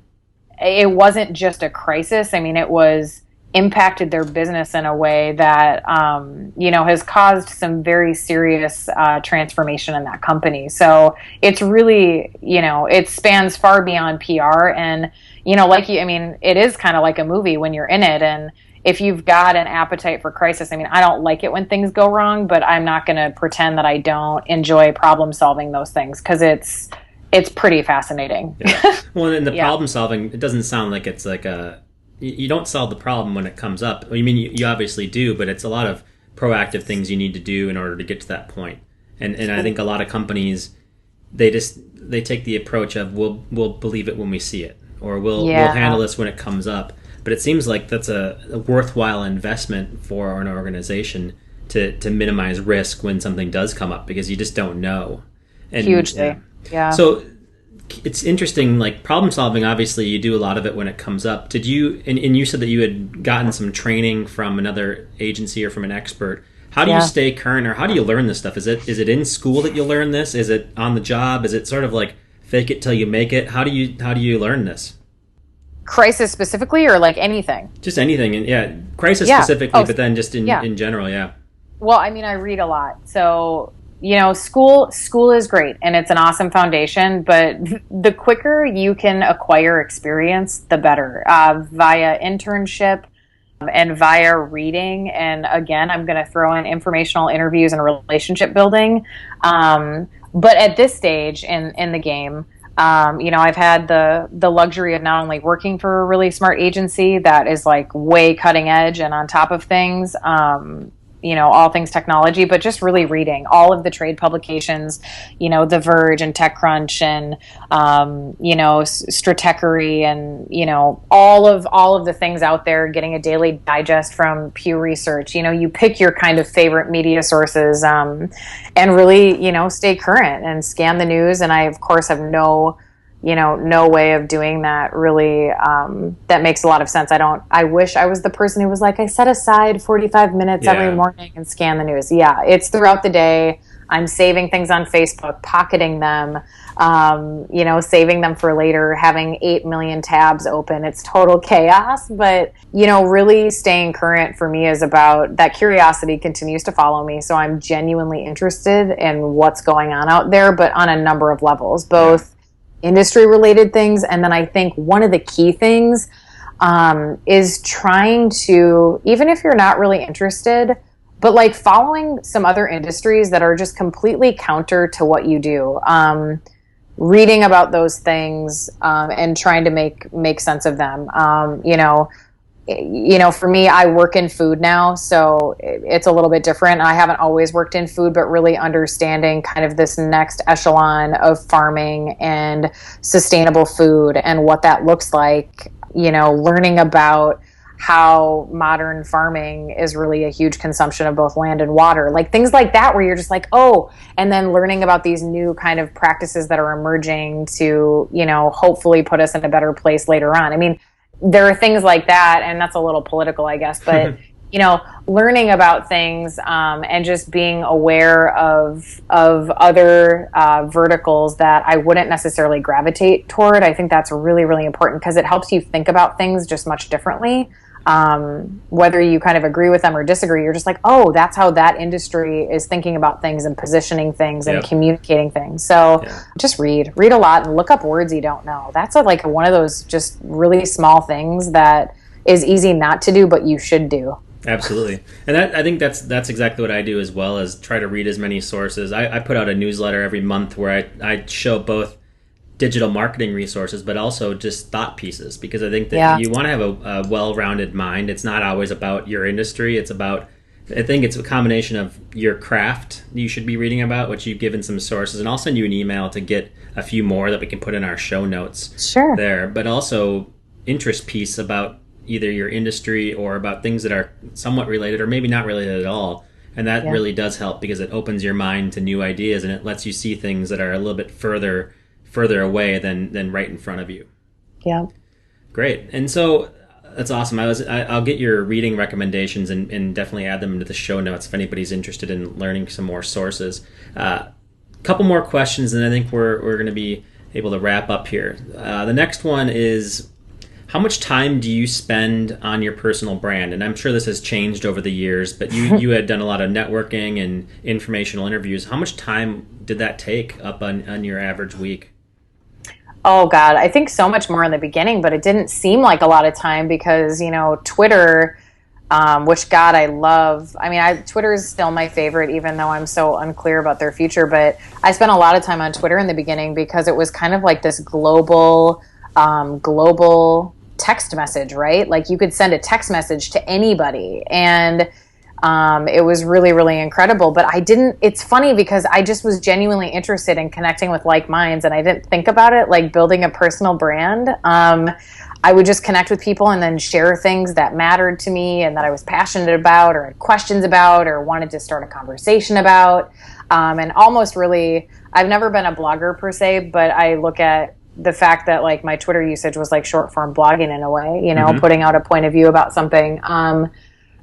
it wasn't just a crisis. I mean, it was impacted their business in a way that, has caused some very serious transformation in that company. So it's really, it spans far beyond PR. And, I mean, it is kind of like a movie when you're in it. And if you've got an appetite for crisis, I mean, I don't like it when things go wrong, but I'm not going to pretend that I don't enjoy problem solving those things, because it's pretty fascinating. Yeah. Well, in the problem solving, it doesn't sound like it's like you don't solve the problem when it comes up. I mean, you obviously do, but it's a lot of proactive things you need to do in order to get to that point. And I think a lot of companies, they take the approach of we'll believe it when we see it, or we'll handle this when it comes up. But it seems like that's a worthwhile investment for an organization to minimize risk when something does come up, because you just don't know. And, hugely. Yeah. So it's interesting, like problem solving, obviously you do a lot of it when it comes up. Did you, and you said that you had gotten some training from another agency or from an expert. How do you stay current, or how do you learn this stuff? Is it in school that you learn this? Is it on the job? Is it sort of like fake it till you make it? How do you learn this? Crisis specifically, or like anything? Just anything. And crisis specifically, but then just in general, Well, I mean, I read a lot. So, school is great, and it's an awesome foundation, but the quicker you can acquire experience, the better, via internship and via reading. And again, I'm going to throw in informational interviews and relationship building. But at this stage in the game, I've had the luxury of not only working for a really smart agency that is like way cutting edge and on top of things, all things technology, but just really reading all of the trade publications, The Verge and TechCrunch and, Stratechery and, all of the things out there, getting a daily digest from Pew Research. You pick your kind of favorite media sources and really, stay current and scan the news. And I, of course, have no way of doing that really. That makes a lot of sense. I wish I was the person who was like, I set aside 45 minutes every morning and scan the news. Yeah, it's throughout the day. I'm saving things on Facebook, pocketing them, saving them for later, having 8 million tabs open. It's total chaos. But, really staying current for me is about that curiosity continues to follow me. So I'm genuinely interested in what's going on out there, but on a number of levels, both industry related things. And then I think one of the key things is trying to, even if you're not really interested, but like following some other industries that are just completely counter to what you do, reading about those things and trying to make sense of them. For me, I work in food now, so it's a little bit different. I haven't always worked in food, but really understanding kind of this next echelon of farming and sustainable food and what that looks like, learning about how modern farming is really a huge consumption of both land and water, like things like that, where you're just like, oh, and then learning about these new kind of practices that are emerging to, hopefully put us in a better place later on. I mean, there are things like that, and that's a little political, I guess, but, learning about things and just being aware of other verticals that I wouldn't necessarily gravitate toward. I think that's really, really important because it helps you think about things just much differently. Whether you kind of agree with them or disagree, you're just like, oh, that's how that industry is thinking about things and positioning things and communicating things. So just read a lot and look up words you don't know. That's like one of those just really small things that is easy not to do, but you should do. Absolutely. And I think that's exactly what I do as well, as try to read as many sources. I put out a newsletter every month where I show both digital marketing resources, but also just thought pieces, because I think that you want to have a well-rounded mind. It's not always about your industry. I think it's a combination of your craft you should be reading about, which you've given some sources, and I'll send you an email to get a few more that we can put in our show notes there, but also interest piece about either your industry or about things that are somewhat related or maybe not related at all. And that really does help, because it opens your mind to new ideas and it lets you see things that are a little bit further away than right in front of you. Yeah. Great. And so that's awesome. I'll get your reading recommendations and definitely add them into the show notes if anybody's interested in learning some more sources. Couple more questions, and I think we're going to be able to wrap up here. The next one is, how much time do you spend on your personal brand? And I'm sure this has changed over the years, but you had done a lot of networking and informational interviews. How much time did that take up on your average week? Oh, God, I think so much more in the beginning, but it didn't seem like a lot of time because, Twitter, which, God, I love. I mean, Twitter is still my favorite, even though I'm so unclear about their future. But I spent a lot of time on Twitter in the beginning because it was kind of like this global text message, right? Like you could send a text message to anybody, and it was really, really incredible. But it's funny because I just was genuinely interested in connecting with like minds, and I didn't think about it like building a personal brand. I would just connect with people and then share things that mattered to me and that I was passionate about or had questions about or wanted to start a conversation about. And almost really, I've never been a blogger per se, but I look at the fact that like my Twitter usage was like short form blogging in a way, putting out a point of view about something.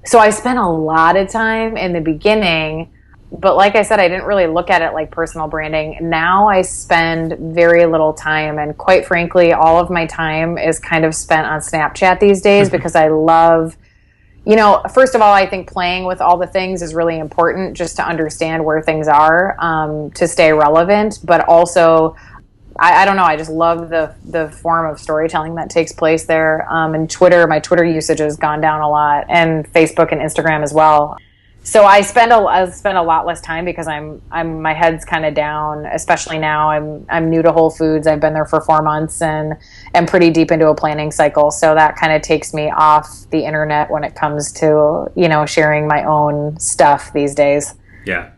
So I spent a lot of time in the beginning, but like I said, I didn't really look at it like personal branding. Now I spend very little time, and quite frankly, all of my time is kind of spent on Snapchat these days because I love, first of all, I think playing with all the things is really important just to understand where things are, to stay relevant, but also I don't know. I just love the form of storytelling that takes place there. And my Twitter usage has gone down a lot, and Facebook and Instagram as well. So I spend a lot less time because my head's kind of down, especially now. I'm new to Whole Foods. I've been there for 4 months and am pretty deep into a planning cycle. So that kind of takes me off the internet when it comes to, sharing my own stuff these days. Yeah.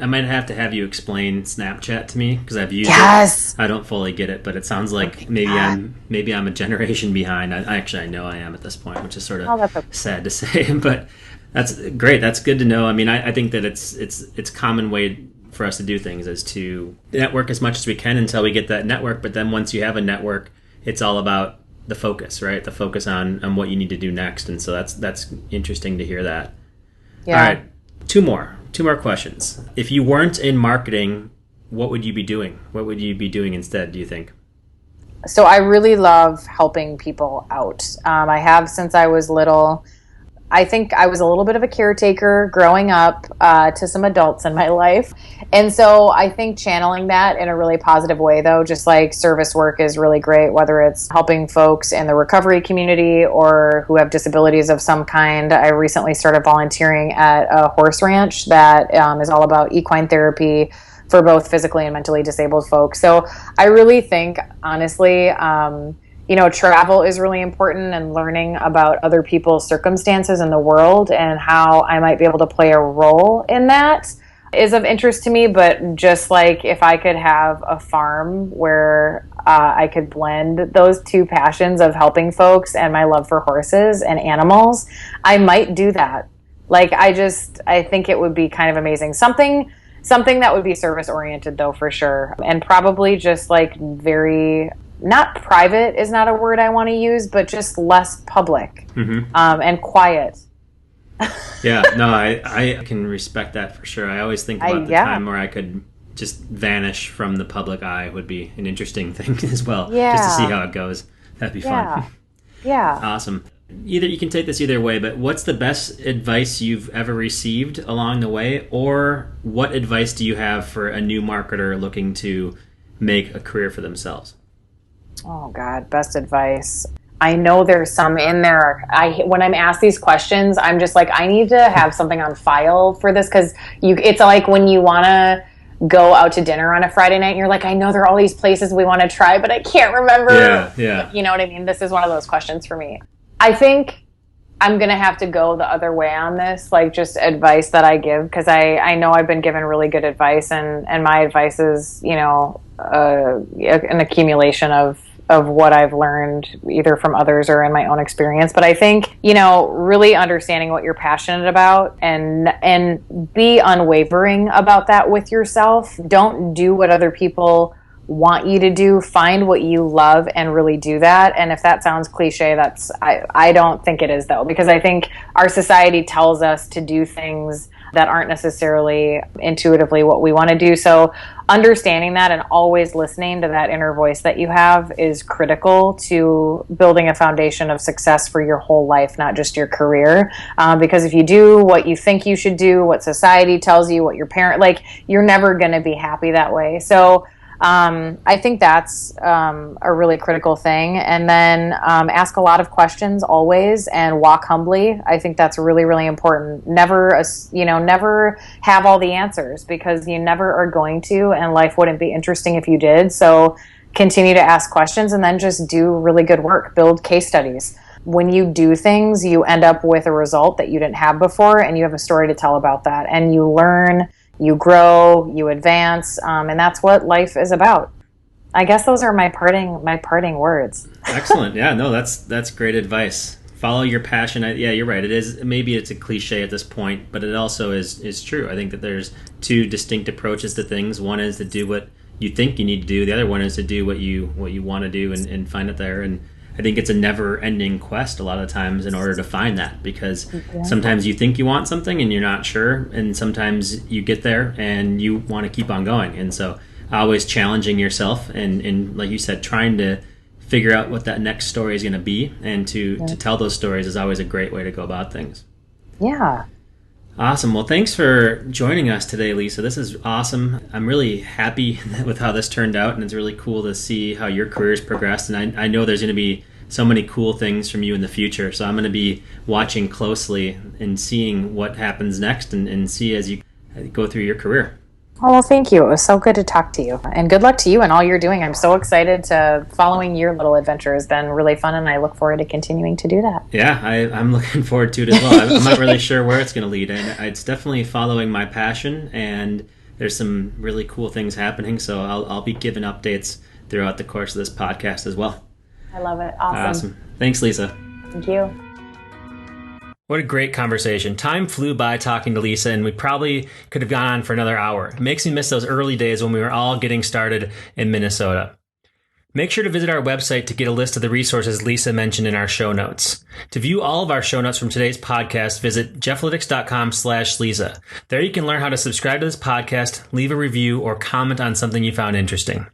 I might have to have you explain Snapchat to me because I've used Yes. it. I don't fully get it, but it sounds like maybe I'm a generation behind. I know I am at this point, which is sort of sad to say, but that's great. That's good to know. I mean, I think that it's common way for us to do things is to network as much as we can until we get that network. But then once you have a network, it's all about the focus, right? The focus on what you need to do next. And so that's interesting to hear that. Yeah. All right. Two more questions. If you weren't in marketing, what would you be doing? What would you be doing instead, do you think? So I really love helping people out. I have since I was little. I think I was a little bit of a caretaker growing up to some adults in my life. And so I think channeling that in a really positive way, though, just like service work is really great, whether it's helping folks in the recovery community or who have disabilities of some kind. I recently started volunteering at a horse ranch that is all about equine therapy for both physically and mentally disabled folks. So I really think, honestly, travel is really important, and learning about other people's circumstances in the world and how I might be able to play a role in that is of interest to me. But just like if I could have a farm where I could blend those two passions of helping folks and my love for horses and animals, I might do that. Like, I think it would be kind of amazing. Something that would be service oriented, though, for sure. And probably just like very... not private is not a word I want to use, but just less public and quiet. Yeah, no, I can respect that for sure. I always think about the time where I could just vanish from the public eye would be an interesting thing as well. Yeah. Just to see how it goes. That'd be fun. Yeah. Awesome. You can take this either way, but what's the best advice you've ever received along the way? Or what advice do you have for a new marketer looking to make a career for themselves? Oh, God, best advice. I know there's some in there. When I'm asked these questions, I'm just like, I need to have something on file for this, because it's like when you want to go out to dinner on a Friday night and you're like, I know there are all these places we want to try, but I can't remember. Yeah. You know what I mean? This is one of those questions for me. I think I'm going to have to go the other way on this, like just advice that I give, because I know I've been given really good advice, and my advice is, an accumulation of what I've learned either from others or in my own experience. But I think, really understanding what you're passionate about and be unwavering about that with yourself. Don't do what other people want you to do. Find what you love and really do that. And if that sounds cliche, I don't think it is, though, because I think our society tells us to do things that aren't necessarily intuitively what we want to do. So understanding that and always listening to that inner voice that you have is critical to building a foundation of success for your whole life, not just your career. Because if you do what you think you should do, what society tells you, what your parent, you're never going to be happy that way. So I think that's a really critical thing. And then ask a lot of questions always, and walk humbly. I think that's really, really important. Never have all the answers, because you never are going to, and life wouldn't be interesting if you did. So continue to ask questions, and then just do really good work. Build case studies. When you do things, you end up with a result that you didn't have before, and you have a story to tell about that. And you learn, you grow, you advance, and that's what life is about. I guess those are my parting words. Excellent. Yeah, no, that's great advice. Follow your passion. Yeah, you're right. Maybe it's a cliche at this point, but it also is true. I think that there's two distinct approaches to things. One is to do what you think you need to do. The other one is to do what you want to do and find it there. And I think it's a never-ending quest a lot of times in order to find that, because sometimes you think you want something and you're not sure, and sometimes you get there and you want to keep on going. And so always challenging yourself and like you said, trying to figure out what that next story is going to be, and to tell those stories is always a great way to go about things. Yeah. Awesome. Well, thanks for joining us today, Lisa. This is awesome. I'm really happy with how this turned out, and it's really cool to see how your career's progressed. And I know there's going to be so many cool things from you in the future. So I'm going to be watching closely and seeing what happens next and see as you go through your career. Oh, well, thank you. It was so good to talk to you. And good luck to you and all you're doing. I'm so excited to following your little adventure. Has been really fun, and I look forward to continuing to do that. Yeah, I'm looking forward to it as well. I'm not really sure where it's going to lead. And it's definitely following my passion, and there's some really cool things happening. So I'll be giving updates throughout the course of this podcast as well. I love it. Awesome. Thanks, Lisa. Thank you. What a great conversation. Time flew by talking to Lisa, and we probably could have gone on for another hour. It makes me miss those early days when we were all getting started in Minnesota. Make sure to visit our website to get a list of the resources Lisa mentioned in our show notes. To view all of our show notes from today's podcast, visit jeffalytics.com/Lisa. There you can learn how to subscribe to this podcast, leave a review, or comment on something you found interesting.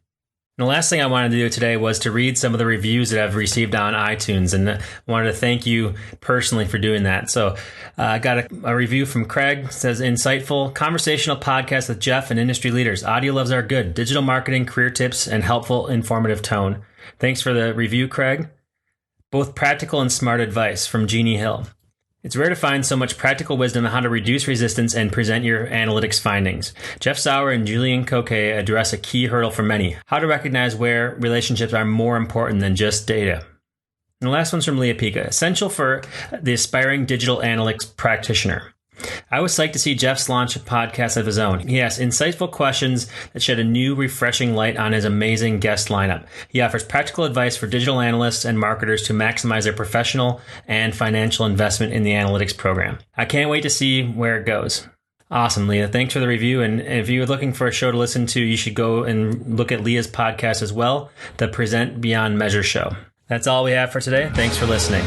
And the last thing I wanted to do today was to read some of the reviews that I've received on iTunes, and I wanted to thank you personally for doing that. So I got a review from Craig. It says, insightful, conversational podcast with Jeff and industry leaders. Audio loves are good. Digital marketing, career tips, and helpful, informative tone. Thanks for the review, Craig. Both practical and smart advice from Jeannie Hill. It's rare to find so much practical wisdom on how to reduce resistance and present your analytics findings. Jeff Sauer and Julian Coquet address a key hurdle for many, how to recognize where relationships are more important than just data. And the last one's from Leah Pika, essential for the aspiring digital analytics practitioner. I was psyched to see Jeff's launch a podcast of his own. He asks insightful questions that shed a new, refreshing light on his amazing guest lineup. He offers practical advice for digital analysts and marketers to maximize their professional and financial investment in the analytics program. I can't wait to see where it goes. Awesome, Leah. Thanks for the review. And if you're looking for a show to listen to, you should go and look at Leah's podcast as well, the Present Beyond Measure show. That's all we have for today. Thanks for listening.